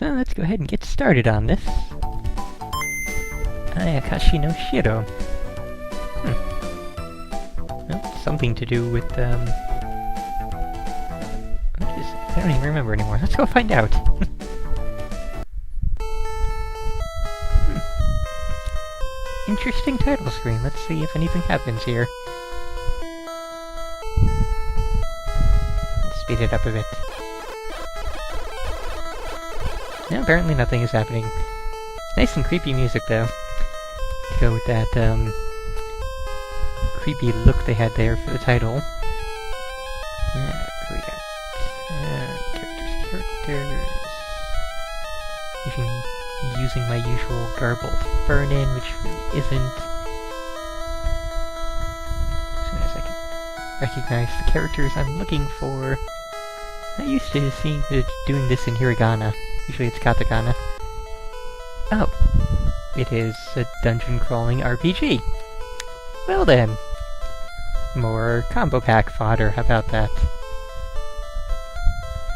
So let's go ahead and get started on this. Ayakashi no Shiro. Well, something to do with, what is it? I don't even remember anymore. Let's go find out. Interesting title screen. Let's see if anything happens here. Let's speed it up a bit. No, apparently nothing is happening. Nice and creepy music, though. To go with that, creepy look they had there for the title. What do we got? Characters. Using my usual garbled burn-in, which really isn't. As soon as I can recognize the characters I'm looking for. I used to see doing this in hiragana. Usually it's katakana. Oh. It is a dungeon-crawling RPG. Well then. More combo pack fodder, how about that?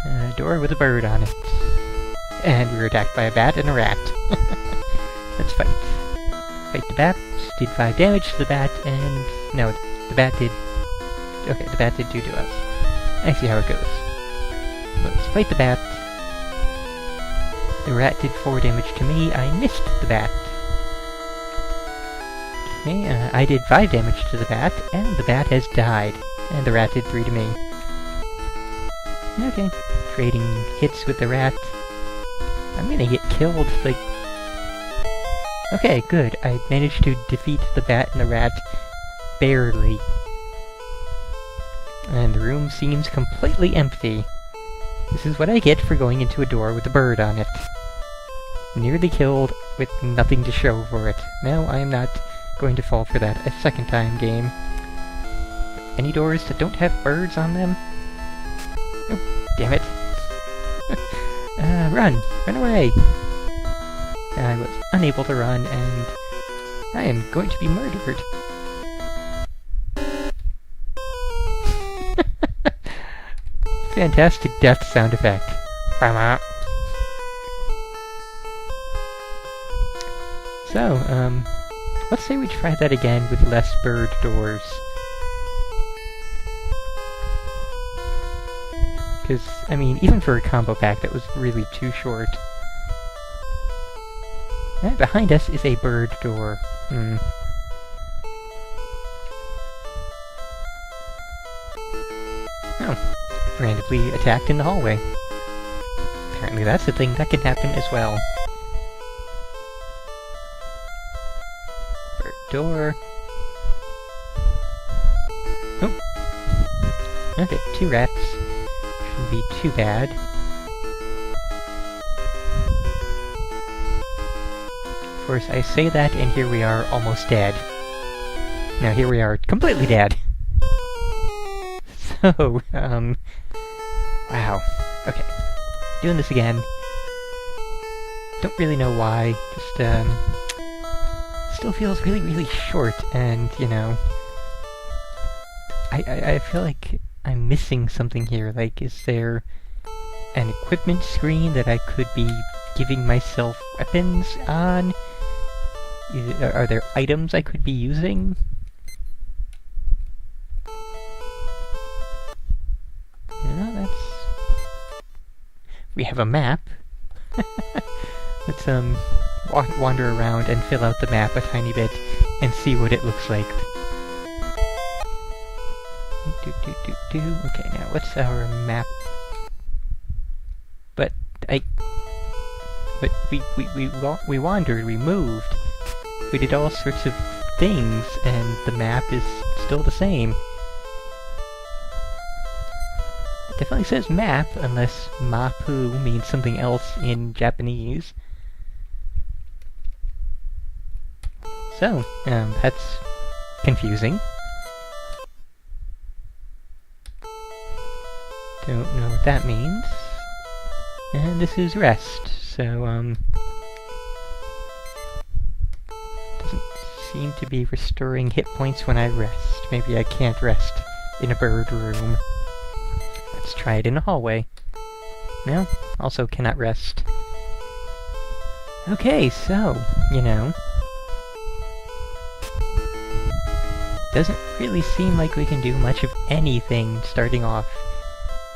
A door with a bird on it. And we were attacked by a bat and a rat. Let's fight. Fight the bat. Did 5 damage to the bat, and... no, the bat did... okay, the bat did 2 to us. I see how it goes. Let's fight the bat. The rat did 4 damage to me. I missed the bat. Okay, I did 5 damage to the bat, and the bat has died. And the rat did 3 to me. Okay, trading hits with the rat. I'm gonna get killed, like... okay, good. I managed to defeat the bat and the rat. Barely. And the room seems completely empty. This is what I get for going into a door with a bird on it. Nearly killed, with nothing to show for it. No, I am not going to fall for that a second time, game. Any doors that don't have birds on them? Oh, damn it. Run! Run away! I was unable to run, and I am going to be murdered. Fantastic death sound effect. So, let's say we try that again with less bird doors. Because, I mean, even for a combo pack, that was really too short. And behind us is a bird door. Oh. Randomly attacked in the hallway. Apparently that's a thing that can happen as well. Bird door. Oh. Okay, 2 rats. Shouldn't be too bad. Of course, I say that, and here we are, almost dead. Now here we are, completely dead. So, wow. Okay. Doing this again. Don't really know why. Just, still feels really, really short, and, you know... I feel like I'm missing something here. Like, is there an equipment screen that I could be giving myself weapons on? Are there items I could be using? Yeah, that's... we have a map. Let's, wander around and fill out the map a tiny bit and see what it looks like. Okay, now what's our map? But we wandered, we moved. We did all sorts of things, and the map is still the same. It definitely says map, unless mapu means something else in Japanese. So, that's confusing. Don't know what that means. And this is rest, so, doesn't seem to be restoring hit points when I rest. Maybe I can't rest in a bird room. Let's try it in a hallway. No, also cannot rest Okay, so, you know, doesn't really seem like we can do much of anything starting off.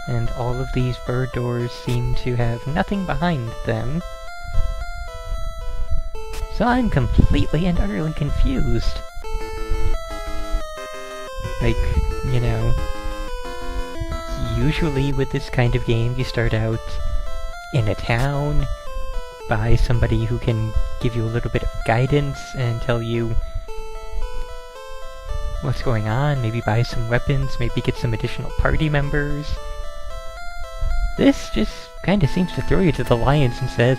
And all of these bird doors seem to have nothing behind them. So I'm completely and utterly confused. Like, you know, usually with this kind of game you start out in a town, by somebody who can give you a little bit of guidance and tell you what's going on, maybe buy some weapons, maybe get some additional party members. This just kinda seems to throw you to the lions and says,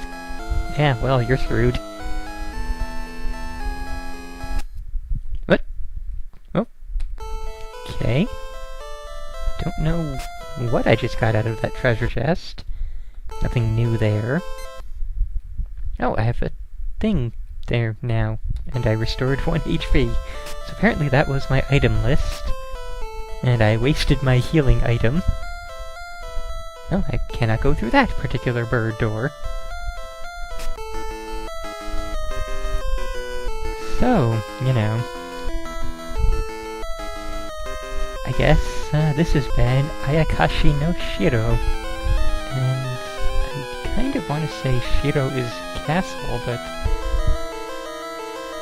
yeah, well, you're screwed. What? Oh. Okay. Don't know what I just got out of that treasure chest. Nothing new there. Oh, I have a thing there now, and I restored 1 HP. So apparently that was my item list, and I wasted my healing item. Oh, I cannot go through that particular bird door. So, you know, I guess this has been Ayakashi no Shiro, and I kind of want to say Shiro is castle, but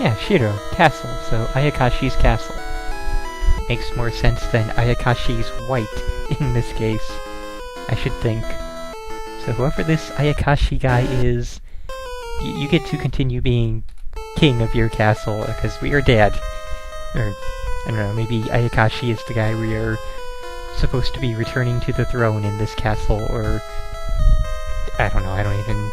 yeah, Shiro, castle, so Ayakashi's castle. Makes more sense than Ayakashi's white in this case, I should think. So whoever this Ayakashi guy is, you get to continue being king of your castle, because we are dead. Or, I don't know, maybe Ayakashi is the guy we are supposed to be returning to the throne in this castle, or I don't know, I don't even...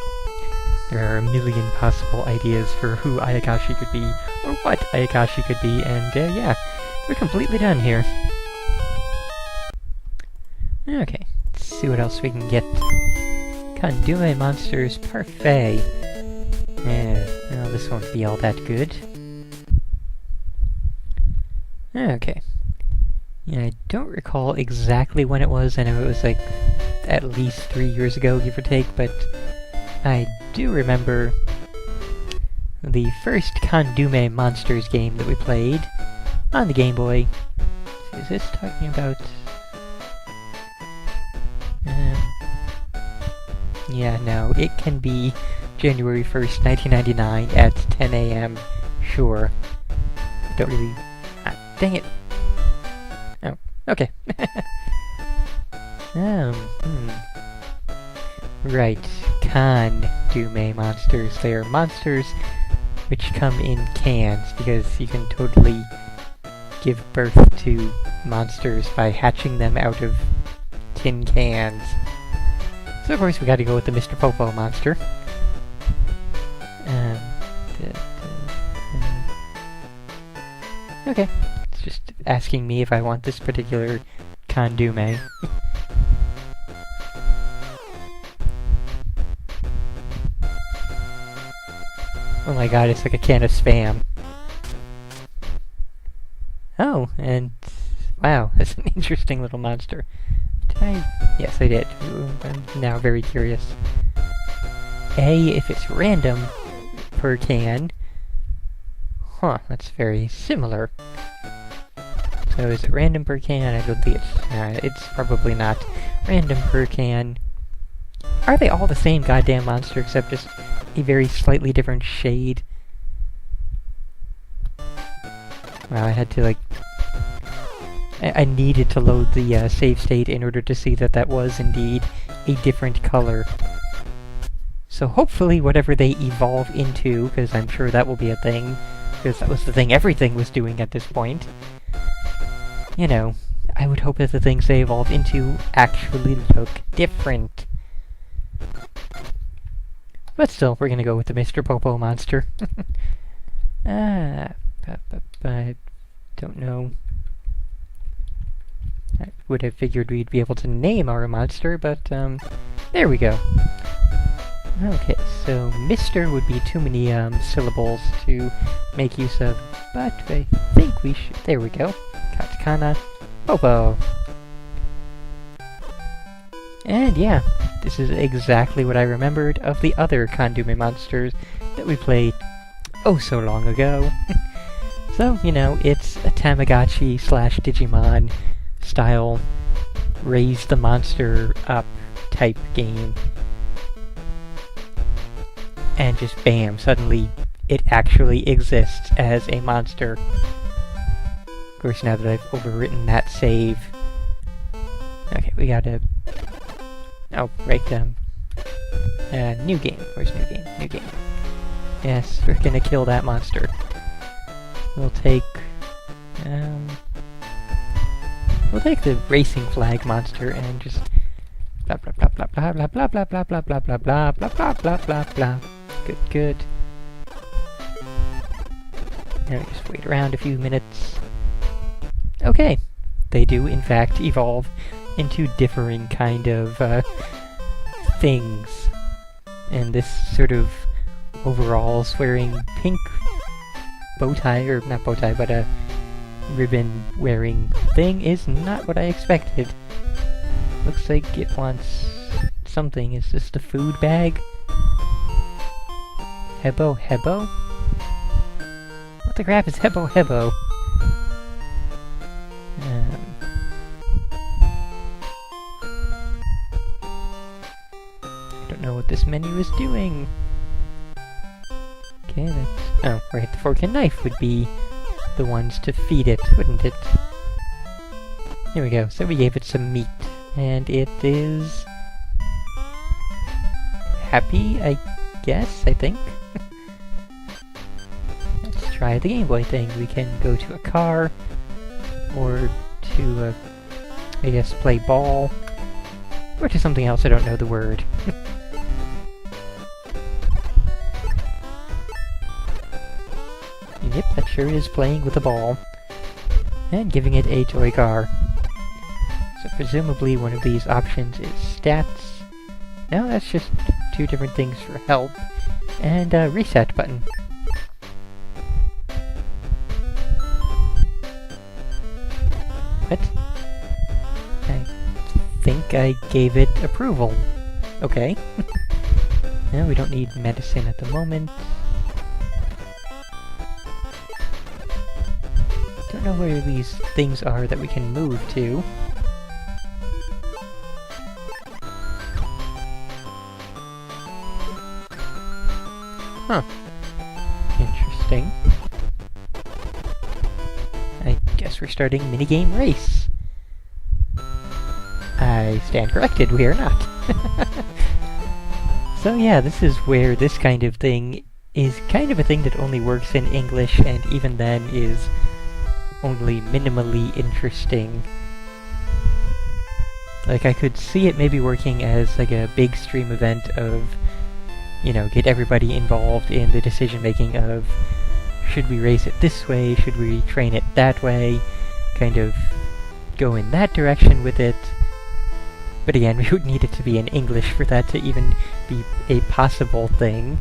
There are a million possible ideas for who Ayakashi could be, or what Ayakashi could be, and yeah, we're completely done here. Okay, let's see what else we can get. Kandume monsters, Parfait. Well, this won't be all that good. Okay. Yeah, I don't recall exactly when it was. I know it was like at least 3 years ago, give or take, but I do remember the first Kandume Monsters game that we played on the Game Boy. Is this talking about... yeah, no, it can be January 1st, 1999 at 10 AM. Sure. Don't really... Ah, dang it! Oh, okay. Right. Kandume monsters. They are monsters which come in cans, because you can totally give birth to monsters by hatching them out of tin cans. So of course we gotta go with the Mr. Popo monster. Okay. It's just asking me if I want this particular Kandume. Oh my god, it's like a can of Spam. Oh, and... wow, that's an interesting little monster. Did I? Yes, I did. Ooh, I'm now very curious. If it's random per can. Huh, that's very similar. So is it random per can? I don't think it's probably not random per can. Are they all the same goddamn monster except just a very slightly different shade? Wow, I had to like... I needed to load the save state in order to see that that was indeed a different color. So hopefully whatever they evolve into, because I'm sure that will be a thing, because that was the thing everything was doing at this point. You know, I would hope that the things they evolve into actually look different. But still, we're gonna go with the Mr. Popo monster. I don't know. I would have figured we'd be able to name our monster, but, there we go. Okay, so Mr. would be too many, syllables to make use of, but I think we should... There we go. Katakana Popo. And yeah, this is exactly what I remembered of the other Kandume monsters that we played oh so long ago. So, you know, it's a Tamagotchi slash Digimon style raise the monster up type game. And just bam, suddenly it actually exists as a monster. Of course, now that I've overwritten that save. Okay, we gotta... Oh, right, new game. Where's new game? New game. Yes, we're gonna kill that monster. We'll take the racing flag monster and just blah blah blah blah blah blah blah blah blah blah blah blah blah blah blah blah blah. Good, good. Now we just wait around a few minutes. Okay, they do in fact evolve into differing kind of things, and this sort of overalls wearing pink bow tie, or not bow tie, but a ribbon wearing thing is not what I expected. Looks like it wants something. Is this the food bag? Hebo Hebo? What the crap is Hebo Hebo? I don't know what this menu is doing. Okay, that's... Oh, right, the fork and knife would be the ones to feed it, wouldn't it? Here we go, so we gave it some meat, and it is... happy, I guess, I think? Let's try the Game Boy thing. We can go to a car, or to, I guess, play ball, or to something else, I don't know the word. Yep, that sure is playing with a ball. And giving it a toy car. So presumably one of these options is stats. No, that's just two different things for help. And a reset button. What? I think I gave it approval. Okay. No, we don't need medicine at the moment. I don't know where these things are that we can move to. Huh. Interesting. I guess we're starting minigame race. I stand corrected, we are not. So yeah, this is where this kind of thing is kind of a thing that only works in English, and even then is only minimally interesting. Like, I could see it maybe working as like a big stream event of, you know, get everybody involved in the decision-making of, should we race it this way, should we train it that way, kind of go in that direction with it. But again, we would need it to be in English for that to even be a possible thing.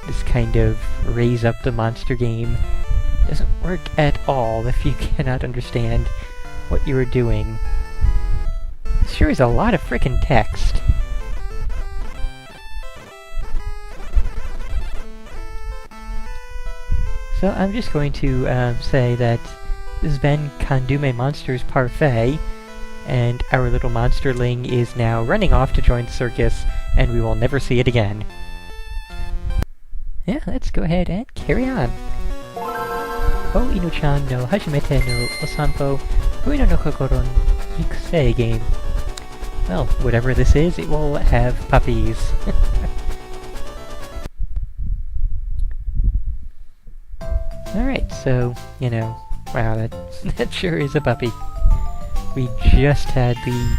This kind of raise up the monster game doesn't work at all if you cannot understand what you are doing. This sure is a lot of frickin' text. So I'm just going to say that this has been Kandume Monsters Parfait, and our little monsterling is now running off to join the circus, and we will never see it again. Yeah, let's go ahead and carry on. Koinu-chan no Hajimete no Osanpo, Koinu no Kokoro Ikusei game. Well, whatever this is, it will have puppies. Alright, so, you know, wow, that sure is a puppy. We just had the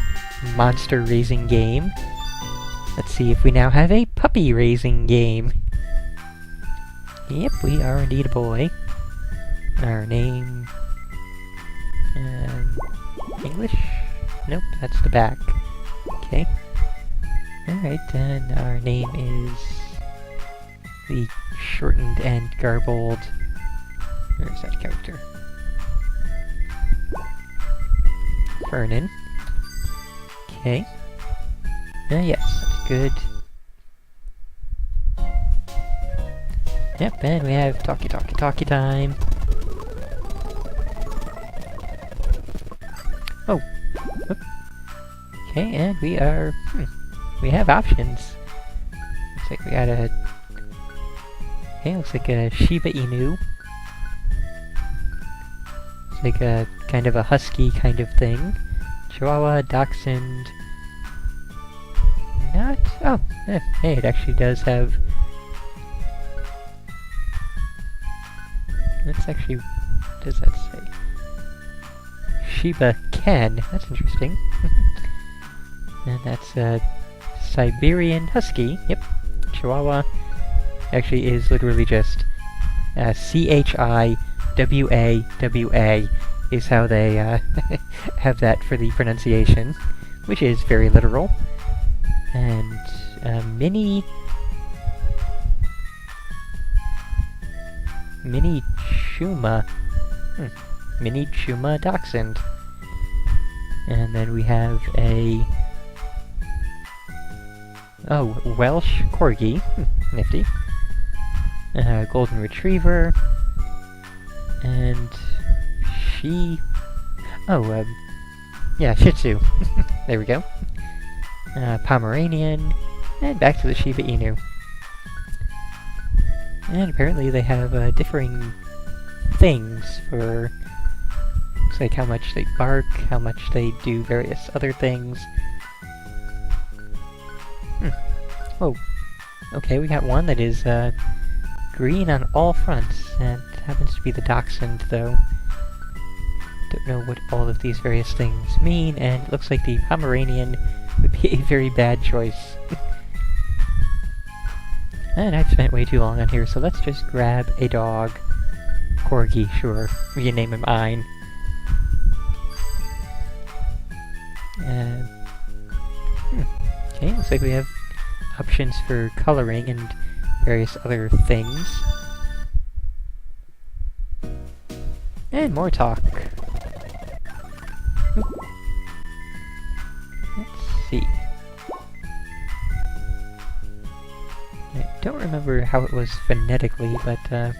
monster raising game. Let's see if we now have a puppy raising game. Yep, we are indeed a boy. Our name... English? Nope, that's the back. Okay. Alright, and our name is... the shortened and garbled... Where is that character? Vernon. Okay. Yes, that's good. Yep, and we have talkie time. Oh. Whoop. Okay, and we are... we have options. Looks like we got a... Okay, looks like a Shiba Inu. It's like a kind of a husky kind of thing. Chihuahua, Dachshund... Not... Oh, hey, it actually does have... That's actually... What does that say? Shiba Ken. That's interesting. And that's a Siberian Husky. Yep. Chihuahua actually is literally just C-H-I-W-A-W-A is how they have that for the pronunciation, which is very literal. And Mini Chuma. Mini Chuma Dachshund. And then we have a... Oh, Welsh Corgi. Nifty. Golden Retriever. And... yeah, Shih Tzu. There we go. Pomeranian. And back to the Shiba Inu. And apparently they have differing things for... Looks like how much they bark, how much they do various other things. Oh, okay, we got one that is green on all fronts, and it happens to be the Dachshund, though. Don't know what all of these various things mean, and it looks like the Pomeranian would be a very bad choice. And I've spent way too long on here, so let's just grab a dog. Corgi, sure. We can name him Ein. Okay, looks like we have options for coloring and various other things. And more talk. Let's see. I don't remember how it was phonetically, but I'll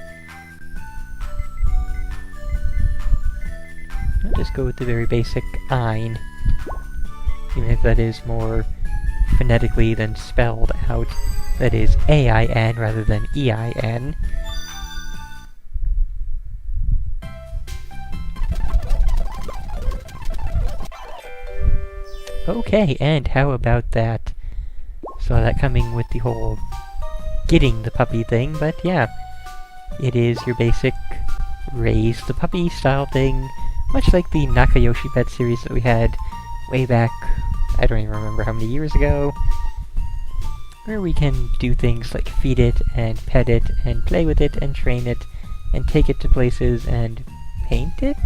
just go with the very basic Ein. Even if that is more phonetically than spelled out. That is A-I-N rather than E-I-N. Okay, and how about that? Saw that coming with the whole getting the puppy thing, but yeah. It is your basic raise the puppy style thing, much like the Nakayoshi Pet series that we had way back, I don't even remember how many years ago, where we can do things like feed it, and pet it, and play with it, and train it, and take it to places, and paint it?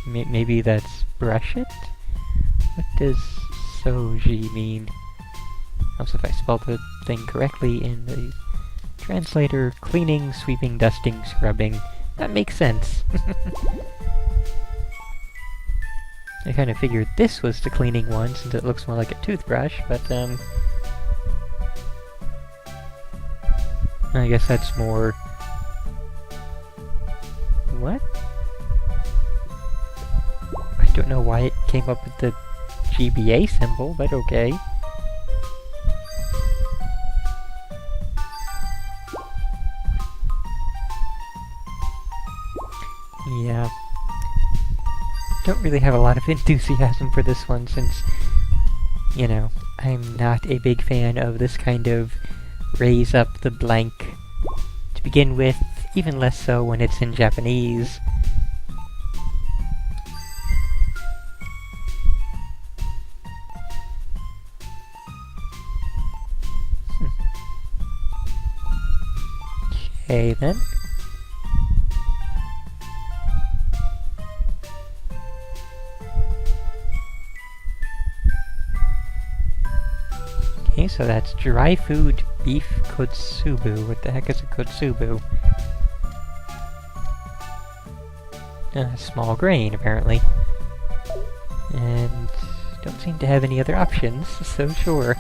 Maybe that's brush it? What does soji mean? Also, if I spelled the thing correctly in the translator, cleaning, sweeping, dusting, scrubbing. That makes sense. I kind of figured this was the cleaning one, since it looks more like a toothbrush, but, I guess that's more... What? I don't know why it came up with the GBA symbol, but okay. Yeah. Don't really have a lot of enthusiasm for this one since, you know, I'm not a big fan of this kind of raise up the blank to begin with, even less so when it's in Japanese. Okay then. Okay, so that's dry food beef kotsubu. What the heck is a kotsubu? small grain, apparently. And don't seem to have any other options, so sure.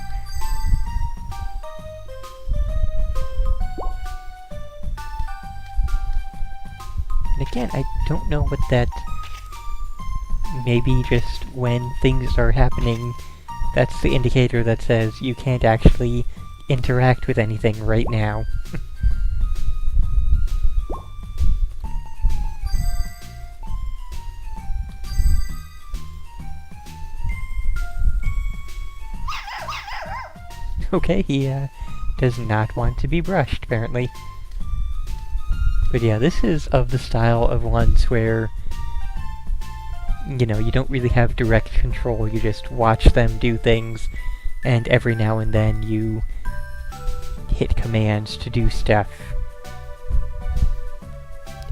And again, I don't know what that... Maybe just when things are happening, that's the indicator that says you can't actually interact with anything right now. Okay, he does not want to be brushed, apparently. But yeah, this is of the style of ones where, you know, you don't really have direct control, you just watch them do things, and every now and then you hit commands to do stuff.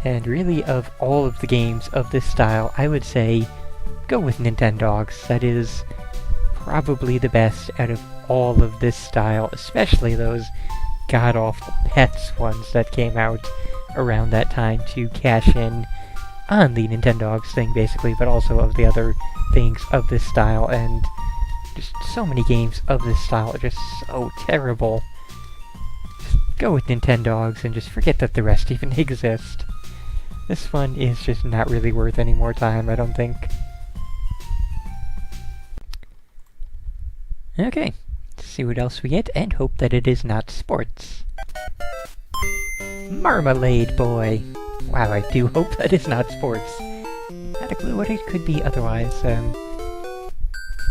And really, of all of the games of this style, I would say go with Nintendogs. That is probably the best out of all of this style, especially those god-awful Pets ones that came out around that time to cash in on the Nintendogs thing, basically, but also of the other things of this style, and just so many games of this style are just so terrible. Just go with Nintendogs and just forget that the rest even exist. This one is just not really worth any more time, I don't think. Okay, let's see what else we get, and hope that it is not sports. Marmalade Boy! Wow, I do hope that is not sports. Not a clue what it could be otherwise,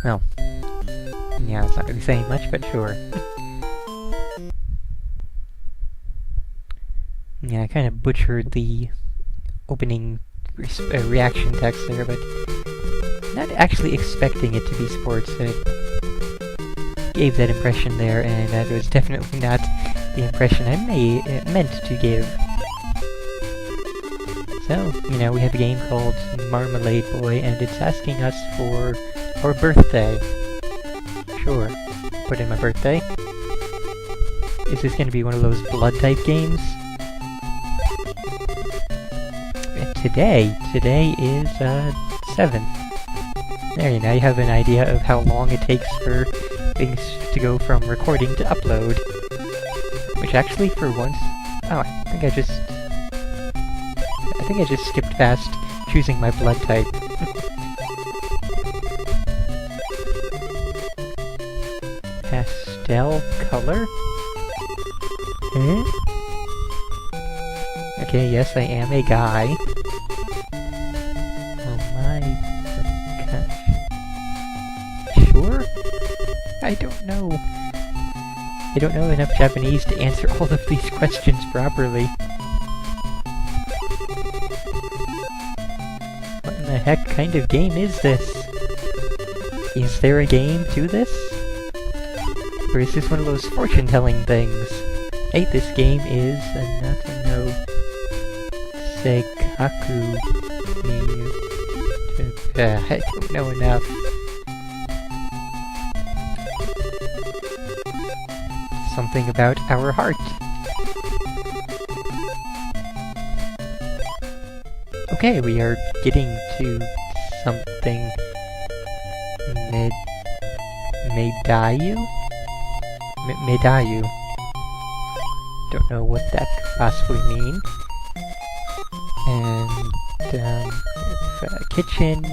well... yeah, it's not really saying much, but sure. Yeah, I kind of butchered the opening reaction text there, but... not actually expecting it to be sports. Gave that impression there, and that was definitely not the impression I meant to give. So, you know, we have a game called Marmalade Boy, and it's asking us for our birthday. Sure, put in my birthday. Is this going to be one of those blood-type games? Today is, 7th. There, now you have an idea of how long it takes for things to go from recording to upload. Which actually, for once... oh, I think I just skipped past choosing my blood type. Pastel color? Okay, yes, I am a guy. Oh my gosh. Sure? I don't know. I don't know enough Japanese to answer all of these questions properly. What in the heck kind of game is this? Is there a game to this? Or is this one of those fortune-telling things? Hey, this game is no Seikaku. I don't know enough. Something about our heart. Okay, we are getting to something. Medayu? Medayu. Don't know what that could possibly mean. And, kitchen.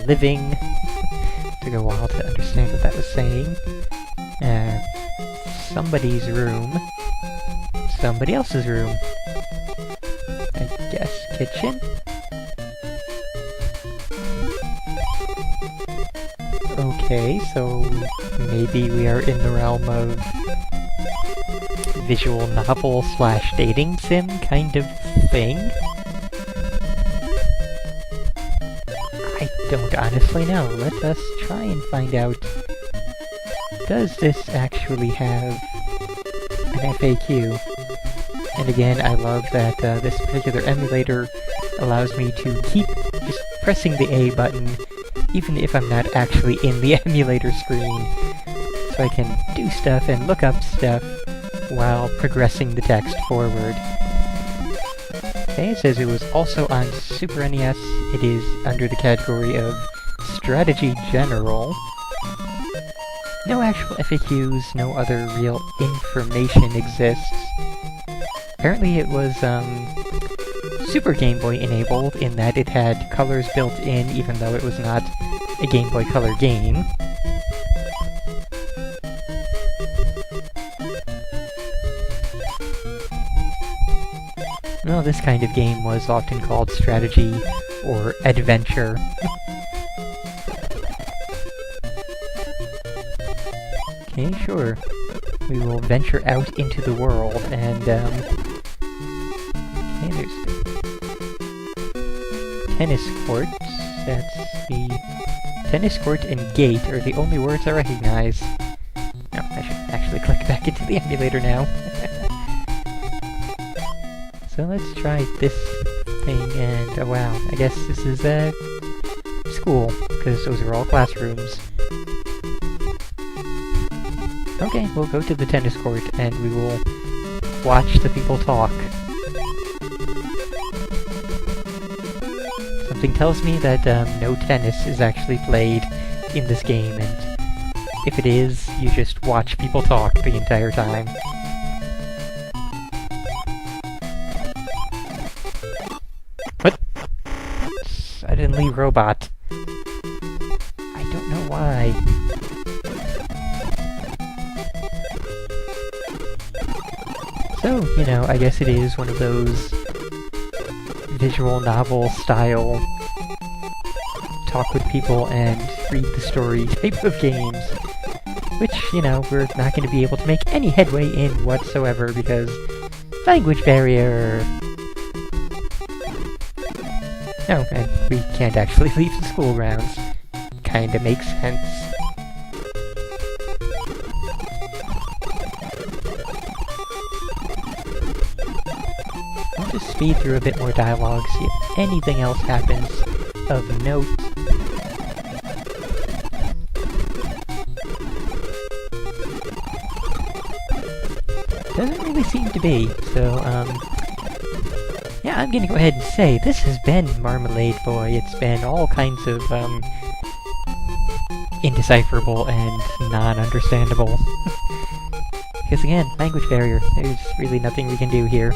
Living. Took a while to understand what that was saying. Somebody's room. Somebody else's room. I guess kitchen? Okay, so maybe we are in the realm of visual novel / dating sim kind of thing? I don't honestly know. Let us try and find out. Does this actually have an FAQ? And again, I love that this particular emulator allows me to keep just pressing the A button even if I'm not actually in the emulator screen. So I can do stuff and look up stuff while progressing the text forward. Okay, it says it was also on Super NES. It is under the category of Strategy General. No actual FAQs, no other real information exists. Apparently it was, Super Game Boy enabled in that it had colors built in, even though it was not a Game Boy Color game. Well, this kind of game was often called strategy or adventure. Okay, sure. We will venture out into the world, and, okay, there's tennis courts. That's the... Tennis court and gate are the only words I recognize. No, I should actually click back into the emulator now. So let's try this thing, and oh wow, I guess this is, school, because those are all classrooms. Okay, we'll go to the tennis court, and we will watch the people talk. Something tells me that, no tennis is actually played in this game, and if it is, you just watch people talk the entire time. What? Suddenly robot. I don't know why. So, you know, I guess it is one of those visual novel style talk with people and read the story type of games, which, you know, we're not going to be able to make any headway in whatsoever because language barrier. No, and we can't actually leave the school grounds. Kinda makes sense. I'll just speed through a bit more dialogue, see if anything else happens of note. Doesn't really seem to be, so, yeah, I'm gonna go ahead and say, this has been Marmalade Boy. It's been all kinds of, indecipherable and non-understandable. Because again, language barrier, there's really nothing we can do here.